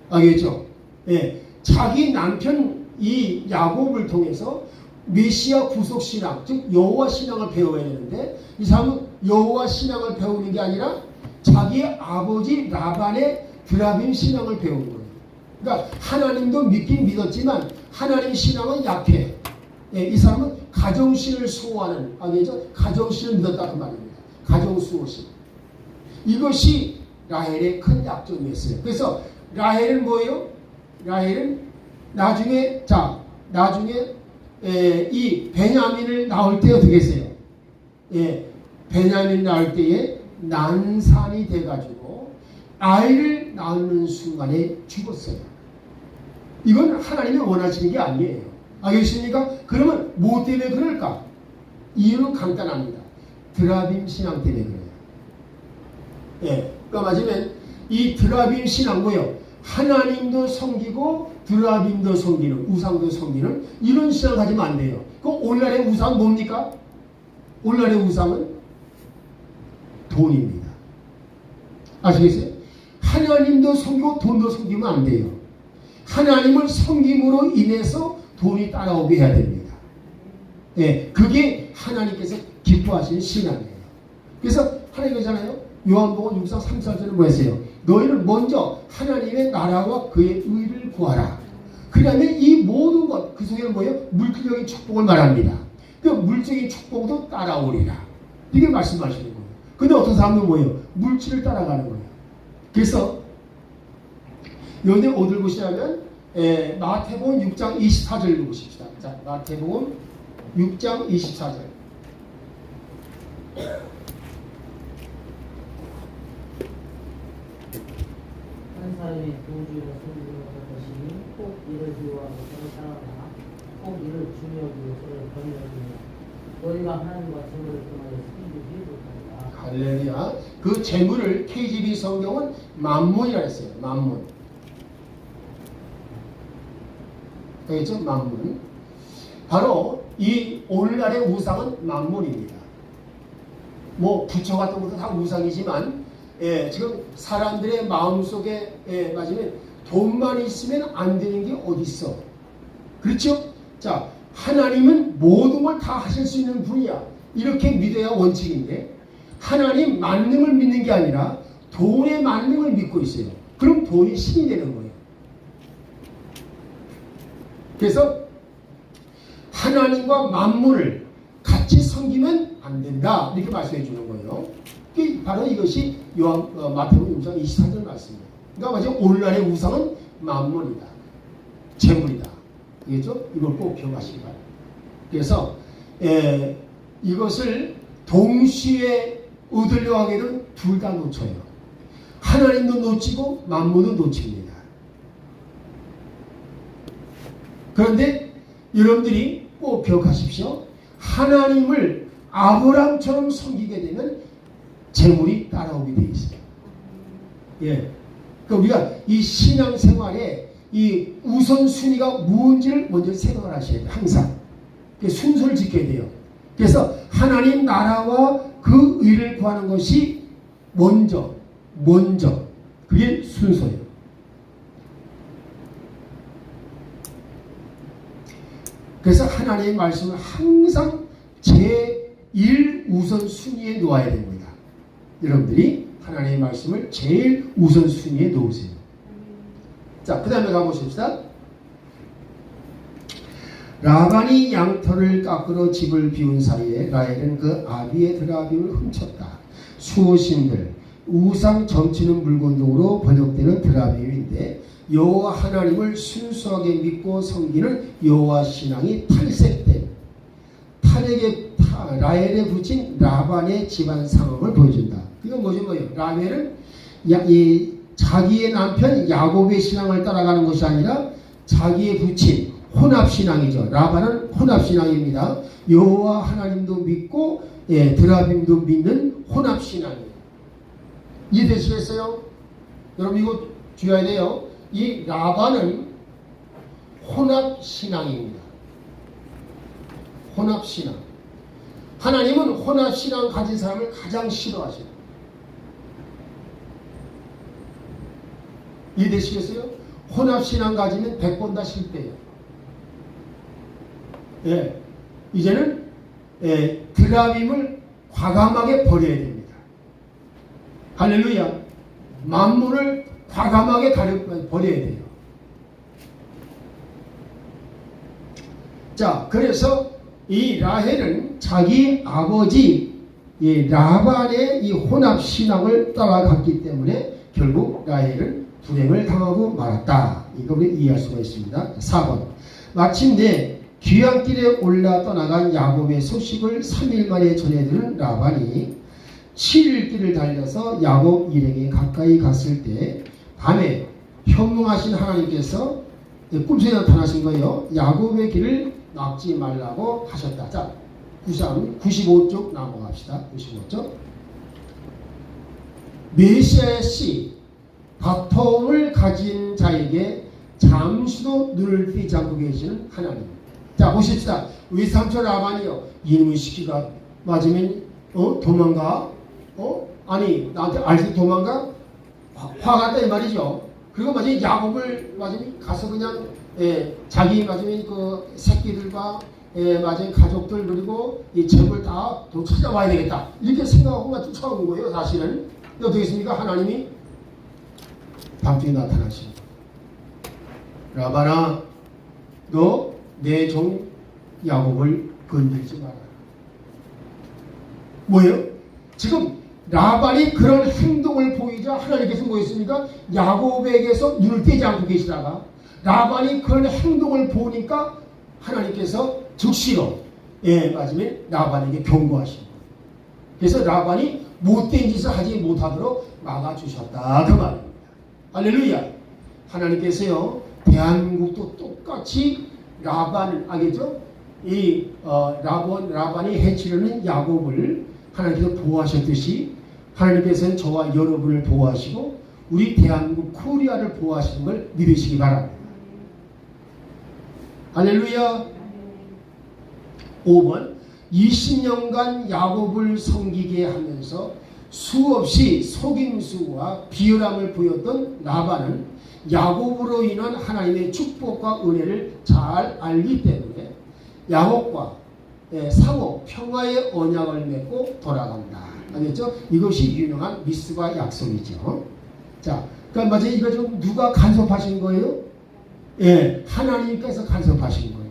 알겠죠? 예, 자기 남편 이 야곱을 통해서 메시아 구속 신앙, 즉 여호와 신앙을 배워야 되는데 이 사람은 여호와 신앙을 배우는 게 아니라 자기 아버지 라반의 드라빔 신앙을 배운 거예요. 그러니까 하나님도 믿긴 믿었지만 하나님 신앙은 약해. 예, 이 사람은 가정신을 수호하는, 알겠죠? 가정신을 믿었다 그 말입니다. 가정수호신. 이것이 라헬의 큰 약점이었어요. 그래서 라헬은 뭐예요? 라헬은 나중에 이 베냐민을 낳을 때 어떻게 했어요? 예, 베냐민 낳을 때에 난산이 돼가지고 아이를 낳는 순간에 죽었어요. 이건 하나님이 원하시는 게 아니에요. 알겠습니까? 그러면 뭐 때문에 그럴까? 이유는 간단합니다. 드라빔 신앙 때문에 그래요. 예, 그러니까 맞으면 이 드라빔 신앙 뭐예요? 하나님도 섬기고 드라빔도 섬기는, 우상도 섬기는 이런 신앙을 가지면 안 돼요. 그럼 오늘날의 우상은 뭡니까? 오늘날의 우상은 돈입니다. 아시겠어요? 하나님도 섬기고 돈도 섬기면 안 돼요. 하나님을 섬김으로 인해서 돈이 따라오게 해야 됩니다. 예, 그게 하나님께서 기뻐하시는 신앙이에요. 그래서 하나님께서잖아요. 요한복음 6장 3절에는 뭐 했어요? 너희는 먼저 하나님의 나라와 그의 의를 구하라. 그 다음에 이 모든 것, 그 속에는 뭐예요? 물질적인 축복을 말합니다. 그 물질적인 축복도 따라오리라. 이게 말씀하시는 거예요. 근데 어떤 사람은 뭐예요? 물질을 따라가는 거예요. 그래서 여기 어딜 보시냐면 마태복음 6장 24절을 보십시다. 자, 마태복음 6장 24절. 한 사람이 도주로 섬기는 것이 꼭 이를 비유하고 서로 따라가나 꼭 이를 중요하게 서로 번영하며 너희가 하나님과 재물을 통하여 섬기지 못하리라. 할렐루야. 그 재물을 KGB 성경은 만문이라 했어요. 만문. 알겠죠? 만문. 바로 이 오늘날의 우상은 만문입니다. 뭐 부처 같은 것도 다 우상이지만 지금 사람들의 마음속에 맞으면 돈만 있으면 안 되는 게 어디 있어? 그렇죠? 자, 하나님은 모든 걸 다 하실 수 있는 분이야. 이렇게 믿어야 원칙인데 하나님 만능을 믿는 게 아니라 돈의 만능을 믿고 있어요. 그럼 돈이 신이 되는 거예요. 그래서 하나님과 만물을 같이 섬기면 안 된다. 이렇게 말씀해 주는 거예요. 바로 이것이 마태복음 6장 24절 말씀입니다. 그러니까 마치 오늘날의 우상은 만물이다. 재물이다. 알겠죠? 이걸 꼭 기억하시기 바랍니다. 그래서 이것을 동시에 얻으려 하게 되면 둘 다 놓쳐요. 하나님도 놓치고 만물도 놓칩니다. 그런데 여러분들이 꼭 기억하십시오. 하나님을 아브라함처럼 섬기게 되면 재물이 따라오게 되어 있어요. 예. 그러니까 우리가 이 신앙생활에 이 우선순위가 무엇인지를 먼저 생각을 하셔야 돼요. 항상. 순서를 지켜야 돼요. 그래서 하나님 나라와 그 의를 구하는 것이 먼저. 그게 순서예요. 그래서 하나님의 말씀을 항상 제1 우선순위에 놓아야 됩니다. 여러분들이 하나님의 말씀을 제일 우선순위에 놓으세요. 자, 그 다음에 가보십시다. 라반이 양털을 깎으러 집을 비운 사이에 라헬은 그 아비의 드라빔을 훔쳤다. 수호신들, 우상 점치는 물건 등으로 번역되는 드라빔인데 여호와 하나님을 순수하게 믿고 섬기는 여호와 신앙이 탈색된 탈에게 라헬에 붙인 라반의 집안 상황을 보여준다. 이건 뭐예요? 라헬은 자기의 남편 야곱의 신앙을 따라가는 것이 아니라 자기의 부친 혼합신앙이죠. 라반은 혼합신앙입니다. 여호와 하나님도 믿고 드라빔도 믿는 혼합신앙이에요. 이해되시겠어요? 여러분 이거 주의해야 돼요. 이 라반은 혼합신앙입니다. 혼합신앙. 하나님은 혼합신앙 가진 사람을 가장 싫어하셔요. 이해되시겠어요? 혼합신앙 가지면 100번 다 실패해요. 예, 이제는 드라빔을 과감하게 버려야 됩니다. 할렐루야. 만물을 과감하게 버려야 돼요. 자, 그래서 이 라헬은 자기 아버지 라반의 이 혼합신앙을 따라갔기 때문에 결국 라헬은 불행을 당하고 말았다. 이거 우리 이해할 수가 있습니다. 4번. 마침내 귀향길에 올라 떠나간 야곱의 소식을 3일 만에 전해들은 라반이 7일 길을 달려서 야곱 일행에 가까이 갔을 때 밤에 현몽하신 하나님께서 꿈속에 나타나신 거예요. 야곱의 길을 막지 말라고 하셨다. 자, 95쪽 넘어갑시다. 95쪽. 메시아의 씨, 바통을 가진 자에게 잠시도 눈을 띄지 않고 계시는 하나님. 자, 보십시다. 우리 삼촌 라반이요. 이놈의 시키가 맞으면 도망가? 아니 나한테 알지 도망가? 화가 났다 이 말이죠. 그리고 맞으면 야곱을 맞으면 가서 그냥 자기 맞으면 그 새끼들과 맞으면 가족들 그리고 이 재물 다 찾아와야 되겠다. 이렇게 생각하고 쫓아오는 거예요. 사실은 어떻게 했습니까? 하나님이 밤중에 나타나십니다. 라반아, 너 내 종 야곱을 건들지 마라. 뭐예요? 지금 라반이 그런 행동을 보이자 하나님께서 뭐 했습니까? 야곱에게서 눈을 떼지 않고 계시다가 라반이 그런 행동을 보니까 하나님께서 즉시로 맞으면 라반에게 경고하신 거예요. 그래서 라반이 못된 짓을 하지 못하도록 막아주셨다. 그 말입니다. 할렐루야. 하나님께서요 대한민국도 똑같이 라반을 알겠죠? 이 라반이 해치려는 야곱을 하나님께서 보호하셨듯이 하나님께서는 저와 여러분을 보호하시고 우리 대한민국 코리아를 보호하시는 걸 믿으시기 바랍니다. 할렐루야. 5번 20년간 야곱을 섬기게 하면서 수없이 속임수와 비열함을 보였던 라반은 야곱으로 인한 하나님의 축복과 은혜를 잘 알기 때문에 야곱과 상호 평화의 언약을 맺고 돌아간다. 알겠죠? 이것이 유명한 미스바 약속이죠. 자, 그러니까 맞아요. 이거 좀 누가 간섭하신 거예요? 하나님께서 간섭하신 거예요.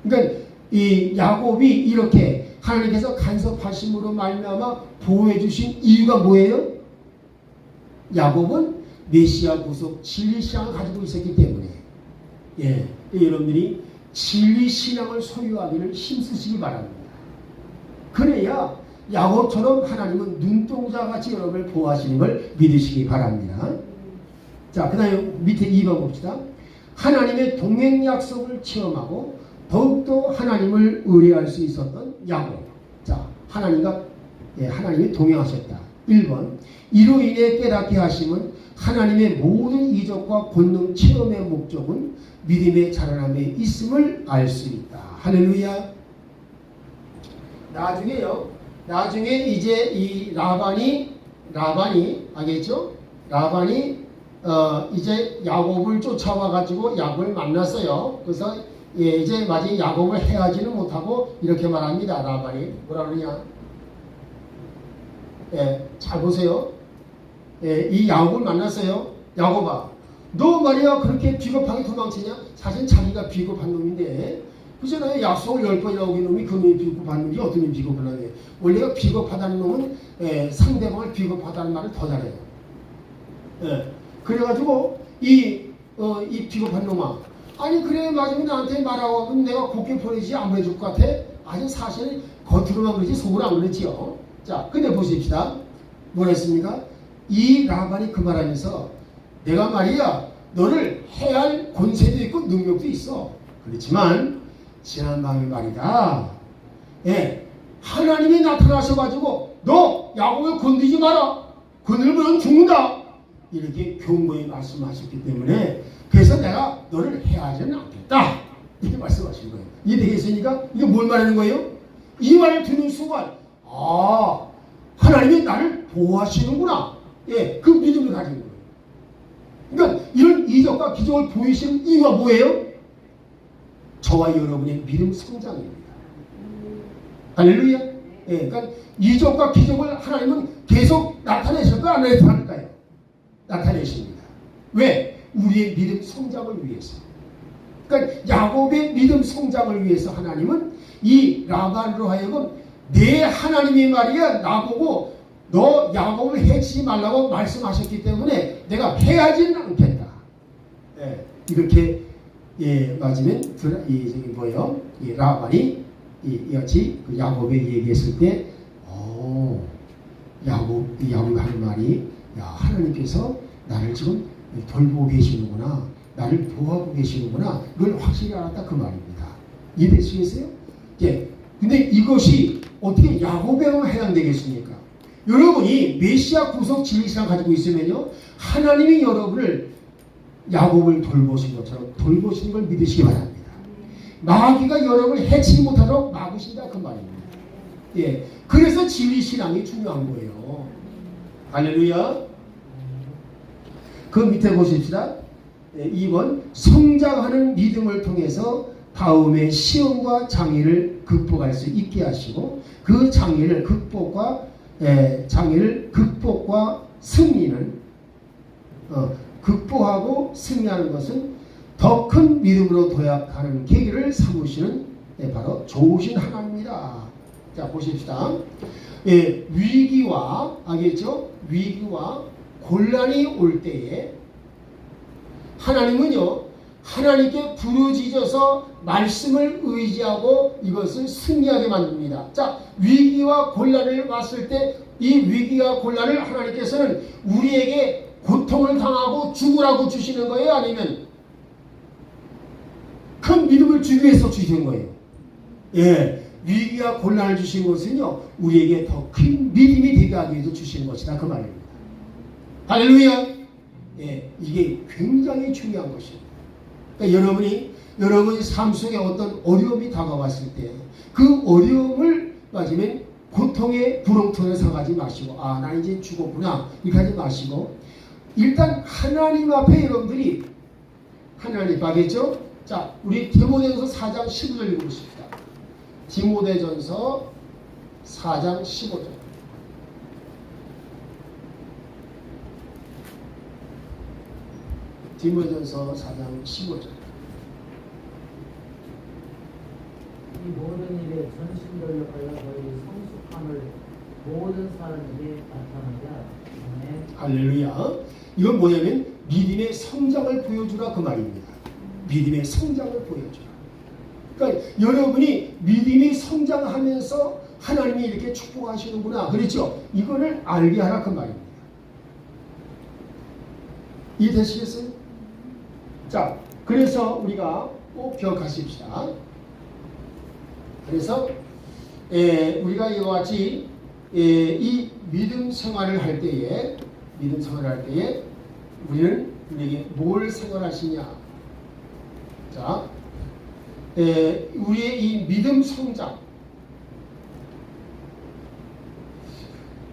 그러니까 이 야곱이 이렇게 하나님께서 간섭하심으로 말미암아 보호해 주신 이유가 뭐예요? 야곱은 메시아 구속 진리 신앙을 가지고 있었기 때문에 여러분들이 진리 신앙을 소유하기를 힘쓰시기 바랍니다. 그래야 야곱처럼 하나님은 눈동자같이 여러분을 보호하시는 걸 믿으시기 바랍니다. 자, 그 다음에 밑에 2번 봅시다. 하나님의 동행 약속을 체험하고 더욱더 하나님을 의뢰할 수 있었던 야곱. 자, 하나님이 동행하셨다. 1번 이로 인해 깨닫게 하심은 하나님의 모든 이적과 권능 체험의 목적은 믿음의 자라남에 있음을 알 수 있다. 할렐루야. 나중에 이제 이 라반이 알겠죠? 라반이 이제 야곱을 쫓아와 가지고 야곱을 만났어요. 그래서 이제 마치 야곱을 해하지는 못하고 이렇게 말합니다. 라반이 뭐라 그러냐? 잘 보세요. 이 야곱을 만났어요. 야곱아, 너 말이야 그렇게 비겁하게 도망치냐? 사실 자기가 비겁한 놈인데 그잖아요. 약속을 10번이나 어긴 놈이 그 놈이 비겁한 놈이 어떤 놈이 비겁을 하네. 원래가 비겁하다는 놈은 상대방을 비겁하다는 말을 더 잘해요. 그래가지고 이 비겁한 놈아, 아니 그래 맞으면 나한테 말하고 하면 내가 곱게 보내지 안 보내줄 것 같아? 아주 사실은 겉으로만 그러지 속으로 안 그랬지요. 자, 근데 보십시다. 뭐라 했습니까? 이 라반이 그 말하면서 내가 말이야 너를 해야 할 권세도 있고 능력도 있어. 그렇지만 지난밤에 말이다. 하나님이 나타나셔가지고 너 야곱을 건드리지 마라. 건드리면 죽는다. 이렇게 경고히 말씀하셨기 때문에 그래서 내가 너를 해하지는 않겠다. 이렇게 말씀하신 거예요. 이해되겠습니까? 이게 뭘 말하는 거예요? 이 말을 듣는 순간 하나님이 나를 보호하시는구나. 그 믿음을 가진 거예요. 그러니까 이런 이적과 기적을 보이시는 이유가 뭐예요? 저와 여러분의 믿음 성장입니다. 할렐루야. 그러니까 이적과 기적을 하나님은 계속 나타내실까 안 나타낼까요? 나타내십니다. 왜? 우리의 믿음 성장을 위해서. 그러니까 야곱의 믿음 성장을 위해서 하나님은 이 라반으로 하여금 내 하나님이 말이야 나보고 너 야곱을 해치지 말라고 말씀하셨기 때문에 내가 해하지는 않겠다. 이렇게 맞으면 저기 뭐예요? 이 라반이 이같이 그 야곱에 얘기했을 때 야곱이 하는 말이 하나님께서 나를 지금 돌보고 계시는구나, 나를 보호하고 계시는구나, 그걸 확실히 알았다 그 말입니다. 이해되시겠어요? 근데 이것이 어떻게 야곱에만 해당되겠습니까? 여러분이 메시아 구속 진리신앙 가지고 있으면요, 하나님이 여러분을 야곱을 돌보신 것처럼 돌보시는 걸 믿으시기 바랍니다. 마귀가 여러분을 해치지 못하도록 막으신다 그 말입니다. 그래서 진리신앙이 중요한 거예요. 할렐루야. 그 밑에 보십시다. 2번 성장하는 믿음을 통해서 다음의 시험과 장애를 극복할 수 있게 하시고 그 장애를 극복과 승리는 극복하고 승리하는 것은 더 큰 믿음으로 도약하는 계기를 삼으시는 바로 좋으신 하나님입니다. 자 보십시다. 위기와 알겠죠? 위기와 곤란이 올 때에 하나님은요 하나님께 부르짖어서 말씀을 의지하고 이것을 승리하게 만듭니다. 자, 위기와 곤란을 왔을 때 이 위기와 곤란을 하나님께서는 우리에게 고통을 당하고 죽으라고 주시는 거예요? 아니면 큰 믿음을 주기 위해서 주시는 거예요? 위기와 곤란을 주신 것은요 우리에게 더 큰 믿음이 되게 하기 위해서 주시는 것이다 그 말입니다. 할렐루야. 이게 굉장히 중요한 것입니다. 그러니까 여러분이 삶 속에 어떤 어려움이 다가왔을 때 그 어려움을 맞으면 고통의 구렁텅이에 상하지 마시고 나 이제 죽었구나 이렇게 하지 마시고 일단 하나님 앞에 여러분들이 하나님 하겠죠? 자, 우리 디모데전서 4장 15절 읽어보십시다. 디모데전서 4장 15절. 디모데전서 4장 15절. 이 모든 일에 전심전력하여 너희 성숙함을 모든 사람에게 나타나자. 할렐루야. 이건 뭐냐면 믿음의 성장을 보여주라 그 말입니다. 믿음의 성장을 보여주라. 그러니까 여러분이 믿음이 성장하면서 하나님이 이렇게 축복하시는구나. 그렇죠? 이거를 알게 하라 그 말입니다. 이해되시겠어요? 자, 그래서 우리가 꼭 기억하십시다. 그래서 우리가 이와 같이 이 믿음 생활을 할 때에 우리는 우리에게 뭘 생활하시냐? 자, 우리의 이 믿음 성장,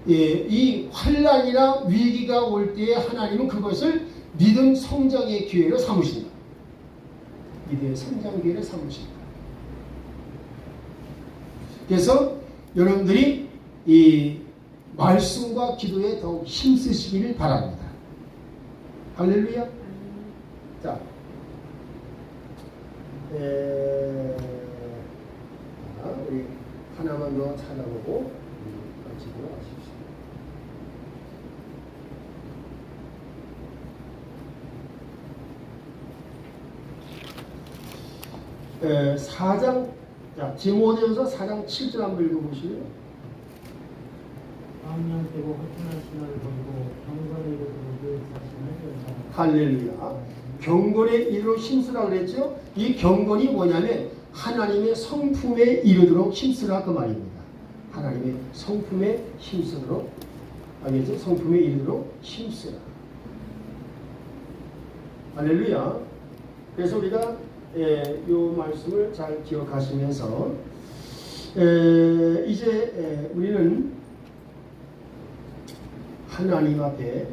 이 환난이나 위기가 올 때에 하나님은 그것을 믿음 성장의 기회로 삼으신다. 믿음의 성장 기회를 삼으신다. 그래서 여러분들이 이 말씀과 기도에 더욱 힘쓰시기를 바랍니다. 할렐루야. 자, 우리 하나만 더 찾아보고 같이 들어가십시오. 4장, 자, 디모데후서 4장 7절 한번 읽어보실래요? 망령되고 허탄한 신을 버리고 경건의 이름으로 그 자신을 연상하라. 할렐루야. 경건의 이르러 힘쓰라 그랬죠? 이 경건이 뭐냐면 하나님의 성품에 이르도록 힘쓰라 그 말입니다. 하나님의 성품에 힘쓰도록, 알겠죠? 성품에 이르도록 힘쓰라. 할렐루야. 그래서 우리가 이 말씀을 잘 기억하시면서 이제 우리는 하나님 앞에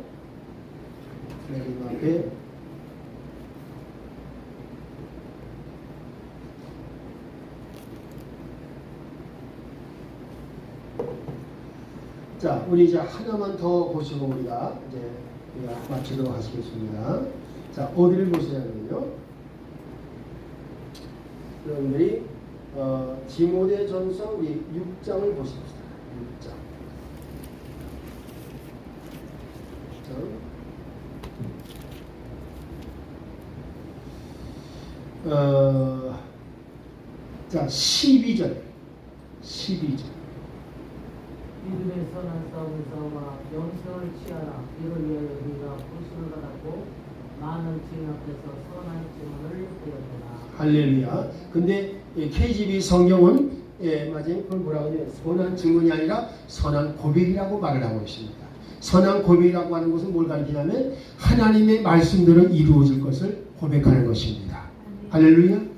자, 우리 이제 하나만 더 보시고 우리가 마치도록 하시겠습니다. 자, 어디를 보시냐면요. 여러분들이 디모데전서 우리 6장을 보십시다. 6장. 자, 12절. 믿음의 선한 싸움을 싸우마 영생을 취하라. 이를 위하여 우리가 구원을 받았고 많은 증인 앞에서 선한 증언을 보였구나. 할렐루야. 근데 KGB 성경은 맞아요. 그걸 뭐라고 해요? 선한 증언이 아니라 선한 고백이라고 말을 하고 있습니다. 선한 고백이라고 하는 것은 뭘 가리키냐면 하나님의 말씀대로 이루어질 것을 고백하는 것입니다. 할렐루야.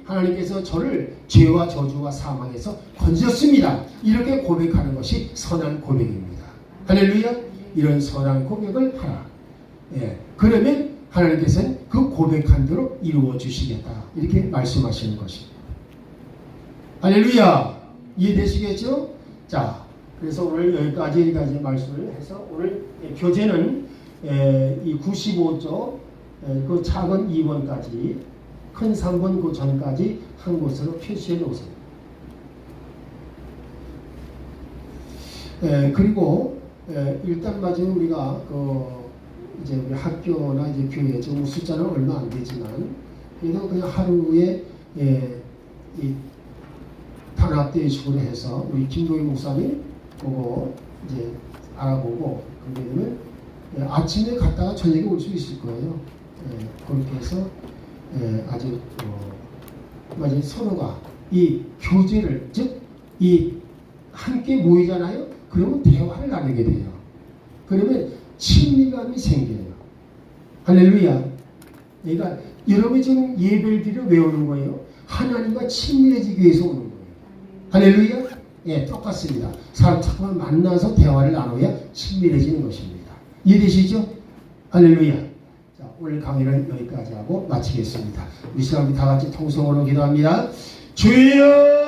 하나님께서 저를 죄와 저주와 사망에서 건졌습니다. 이렇게 고백하는 것이 선한 고백입니다. 할렐루야. 이런 선한 고백을 하라. 그러면 하나님께서는 그 고백한 대로 이루어 주시겠다. 이렇게 말씀하시는 것입니다. 할렐루야. 이해되시겠죠? 자, 그래서 오늘 여기까지 말씀을 해서 오늘 교재는 이 95조 그 작은 2번까지 큰 3번 그 전까지 한 곳으로 표시해 놓으세요. 그리고 일단 마지막 우리가 이제 우리 학교나 이제 교회 지금 숫자는 얼마 안 되지만 그래도 그냥 하루에 이 단합대 식으로 해서 우리 김동희 목사님 보고 이제 알아보고 그러면 아침에 갔다가 저녁에 올 수 있을 거예요. 그렇게 해서 아주 마치 서로가 이 교제를 즉 이 함께 모이잖아요. 그러면 대화를 나누게 돼요. 그러면 친밀감이 생겨요. 할렐루야. 그러니까 여러분이 지금 예배를 드려 왜 오는 거예요? 하나님과 친밀해지기 위해서 오는 거예요. 할렐루야. 예, 똑같습니다. 사람 잠깐 만나서 대화를 나눠야 친밀해지는 것입니다. 이해되시죠? 할렐루야. 자, 오늘 강의는 여기까지 하고 마치겠습니다. 우리 시간 다 같이 통성으로 기도합니다. 주여!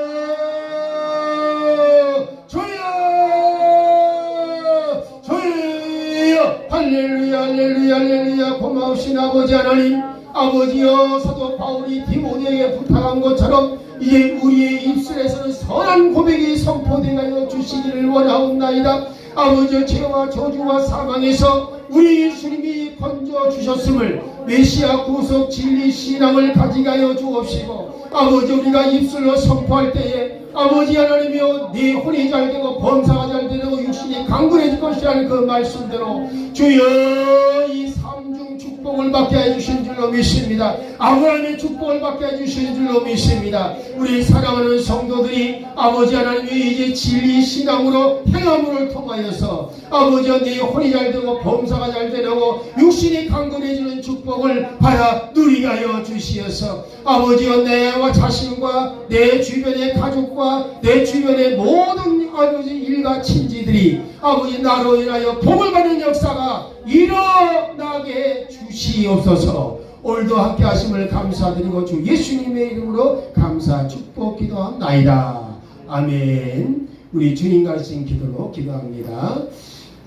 할렐루야 할렐루야 할렐루야. 고마우신 아버지 하나님, 아버지여, 사도 바울이 디모데에게 부탁한 것처럼 이제 우리의 입술에서는 선한 고백이 선포되어 주시기를 원하옵나이다. 아버지여, 죄와 저주와 사망에서 우리 예수님이 건져주셨음을 메시아 구속 진리 신앙을 가지게 하여 주옵시고, 아버지, 우리가 입술로 선포할 때에 아버지 하나님이여, 네 혼이 잘되고 범사가 잘되고 육신이 강건해질 것이라는 그 말씀대로 주여 이 삼중 축복을 받게 해주신 줄로 믿습니다. 아브라함의 축복을 받게 해주신 줄로 믿습니다. 우리 사랑하는 성도들이 아버지 하나님이 이제 진리 신앙으로 행함을 통하여서 아버지여, 네 혼이 잘되고 범사가 잘되고 육신이 강건해지는 축복을 받아 누리게 하여 주시어서 아버지여, 내와 자신과 내 주변의 가족과 내 주변의 모든 아버지 일가 친지들이 아버지 나로 인하여 복을 받는 역사가 일어나게 주시옵소서. 오늘도 함께 하심을 감사드리고 주 예수님의 이름으로 감사 축복 기도합나이다. 아멘. 우리 주님 가르친 기도로 기도합니다.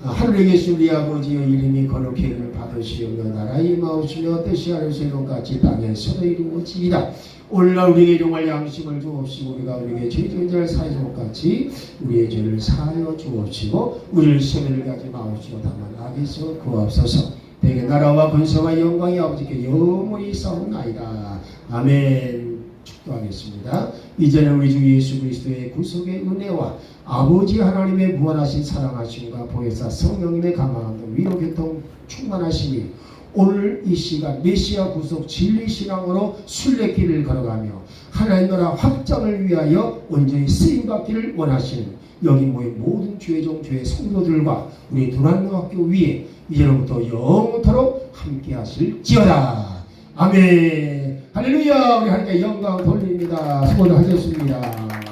하늘에 계신 우리 아버지여 이름이 거룩히 받으시오며 나라의 임하옵시며 뜻이 하늘에서 이룬같이 땅에서도 이루어지이다. 오늘날 우리에게 일용할 양식을 주옵시고 우리가 우리에게 죄 지은 자를 사하여 것 같이 우리의 죄를 사하여 주옵시고 우리를 시험에 가지 마옵시고 다만 악에서 구하옵소서. 대개 나라와 권세와 영광이 아버지께 영원히 있사옵나이다. 아멘. 축도하겠습니다. 이제는 우리 주 예수 그리스도의 구속의 은혜와 아버지 하나님의 무한하신 사랑하심과 보혜사 성령님의 강함과 위로 교통 충만하심이 오늘 이 시간 메시아 구속 진리 신앙으로 순례길을 걸어가며 하나님 나라 확장을 위하여 온전히 쓰임받기를 원하시는 여기 모인 모든 주의 종 주의 성도들과 우리 두란노학교 위에 이제로부터 영원토록 함께 하실지어다. 아멘. 할렐루야. 우리 하나님께 영광 돌립니다. 수고하셨습니다.